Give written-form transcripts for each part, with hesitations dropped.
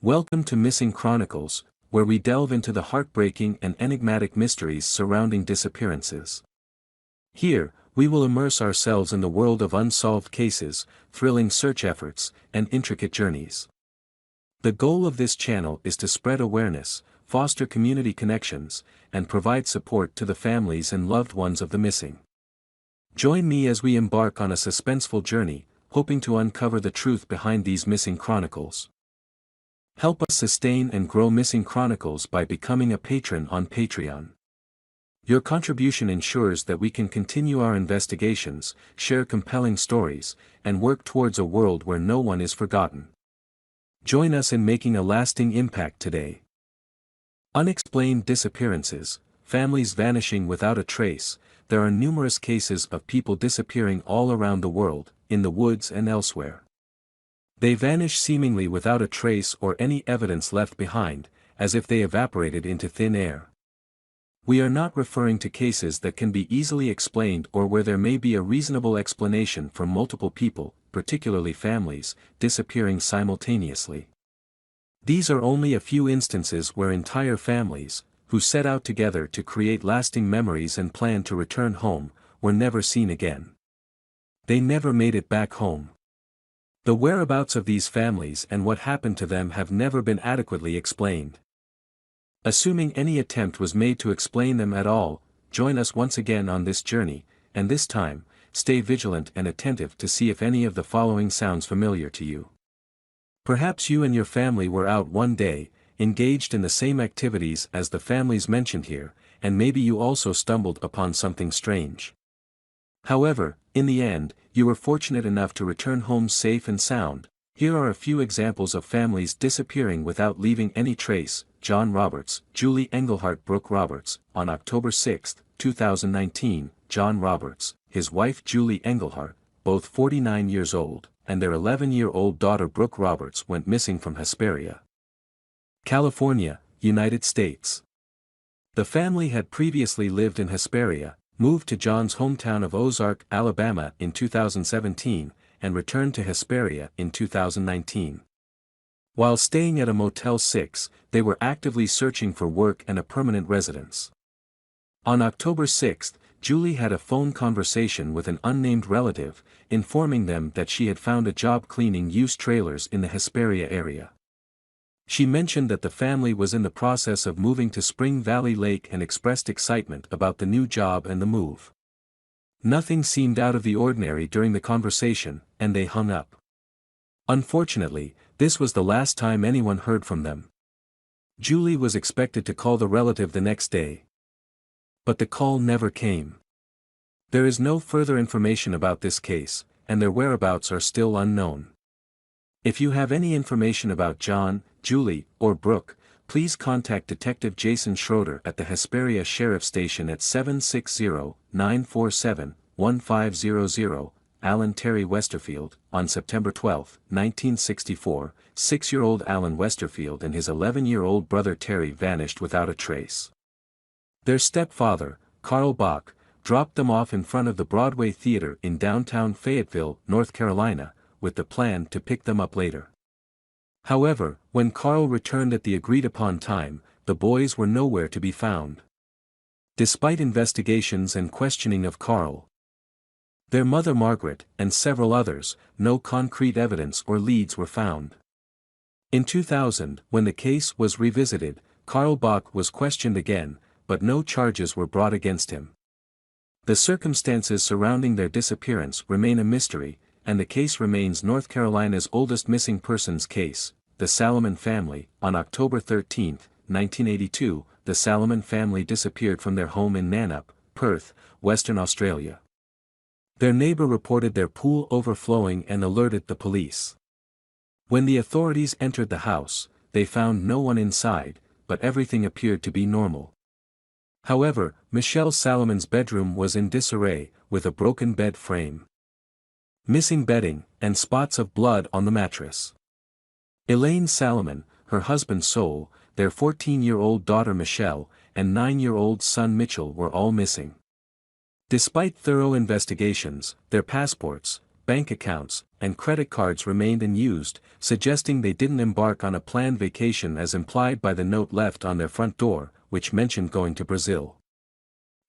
Welcome to Missing Chronicles, where we delve into the heartbreaking and enigmatic mysteries surrounding disappearances. Here, we will immerse ourselves in the world of unsolved cases, thrilling search efforts, and intricate journeys. The goal of this channel is to spread awareness, foster community connections, and provide support to the families and loved ones of the missing. Join me as we embark on a suspenseful journey, hoping to uncover the truth behind these missing chronicles. Help us sustain and grow Missing Chronicles by becoming a patron on Patreon. Your contribution ensures that we can continue our investigations, share compelling stories, and work towards a world where no one is forgotten. Join us in making a lasting impact today. Unexplained disappearances, families vanishing without a trace. There are numerous cases of people disappearing all around the world, in the woods and elsewhere. They vanish seemingly without a trace or any evidence left behind, as if they evaporated into thin air. We are not referring to cases that can be easily explained or where there may be a reasonable explanation for multiple people, particularly families, disappearing simultaneously. These are only a few instances where entire families, who set out together to create lasting memories and plan to return home, were never seen again. They never made it back home. The whereabouts of these families and what happened to them have never been adequately explained. Assuming any attempt was made to explain them at all, join us once again on this journey, and this time, stay vigilant and attentive to see if any of the following sounds familiar to you. Perhaps you and your family were out one day, engaged in the same activities as the families mentioned here, and maybe you also stumbled upon something strange. However, in the end, you were fortunate enough to return home safe and sound. Here are a few examples of families disappearing without leaving any trace. John Roberts, Julie Engelhart Brooke Roberts. On October 6, 2019, John Roberts, his wife Julie Engelhart, both 49 years old, and their 11-year-old daughter Brooke Roberts went missing from Hesperia, California, United States. The family had previously lived in Hesperia, moved to John's hometown of Ozark, Alabama in 2017, and returned to Hesperia in 2019. While staying at a Motel 6, they were actively searching for work and a permanent residence. On October 6, Julie had a phone conversation with an unnamed relative, informing them that she had found a job cleaning used trailers in the Hesperia area. She mentioned that the family was in the process of moving to Spring Valley Lake and expressed excitement about the new job and the move. Nothing seemed out of the ordinary during the conversation, and they hung up. Unfortunately, this was the last time anyone heard from them. Julie was expected to call the relative the next day. But the call never came. There is no further information about this case, and their whereabouts are still unknown. If you have any information about John, Julie, or Brooke, please contact Detective Jason Schroeder at the Hesperia Sheriff Station at 760-947-1500, Alan Terry Westerfield. On September 12, 1964, 6-year-old Alan Westerfield and his 11-year-old brother Terry vanished without a trace. Their stepfather, Carl Bach, dropped them off in front of the Broadway Theater in downtown Fayetteville, North Carolina, with the plan to pick them up later. However, when Carl returned at the agreed-upon time, the boys were nowhere to be found. Despite investigations and questioning of Carl, their mother Margaret, and several others, no concrete evidence or leads were found. In 2000, when the case was revisited, Carl Bach was questioned again, but no charges were brought against him. The circumstances surrounding their disappearance remain a mystery, and the case remains North Carolina's oldest missing persons case. The Salomon family. On October 13, 1982, the Salomon family disappeared from their home in Knapp, Perth, Western Australia. Their neighbor reported their pool overflowing and alerted the police. When the authorities entered the house, they found no one inside, but everything appeared to be normal. However, Michelle Salomon's bedroom was in disarray, with a broken bed frame, missing bedding, and spots of blood on the mattress. Elaine Salomon, her husband Sol, their 14-year-old daughter Michelle, and 9-year-old son Mitchell were all missing. Despite thorough investigations, their passports, bank accounts, and credit cards remained unused, suggesting they didn't embark on a planned vacation as implied by the note left on their front door, which mentioned going to Brazil.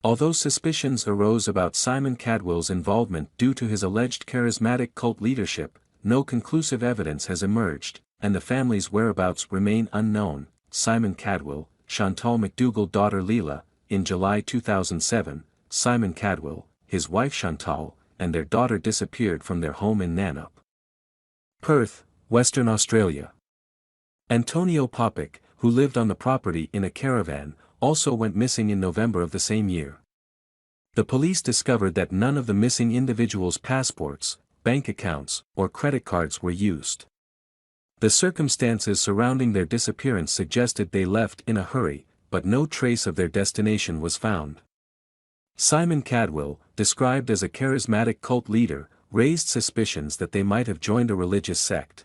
Although suspicions arose about Simon Cadwell's involvement due to his alleged charismatic cult leadership, no conclusive evidence has emerged, and the family's whereabouts remain unknown. Simon Cadwell, Chantal McDougall daughter Leela. In July 2007, Simon Cadwell, his wife Chantal, and their daughter disappeared from their home in Knapp, Perth, Western Australia. Antonio Popic, who lived on the property in a caravan, also went missing in November of the same year. The police discovered that none of the missing individuals' passports, bank accounts, or credit cards were used. The circumstances surrounding their disappearance suggested they left in a hurry, but no trace of their destination was found. Simon Cadwell, described as a charismatic cult leader, raised suspicions that they might have joined a religious sect.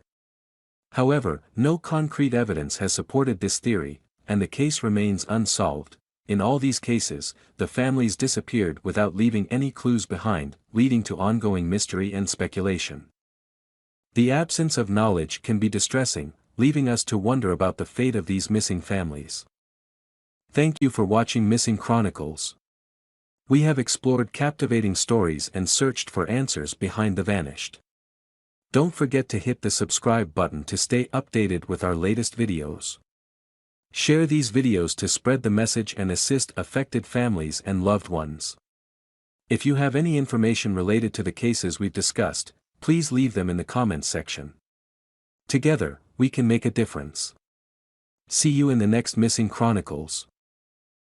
However, no concrete evidence has supported this theory, and the case remains unsolved. In all these cases, the families disappeared without leaving any clues behind, leading to ongoing mystery and speculation. The absence of knowledge can be distressing, leaving us to wonder about the fate of these missing families. Thank you for watching Missing Chronicles. We have explored captivating stories and searched for answers behind the vanished. Don't forget to hit the subscribe button to stay updated with our latest videos. Share these videos to spread the message and assist affected families and loved ones. If you have any information related to the cases we've discussed, please leave them in the comments section. Together, we can make a difference. See you in the next Missing Chronicles.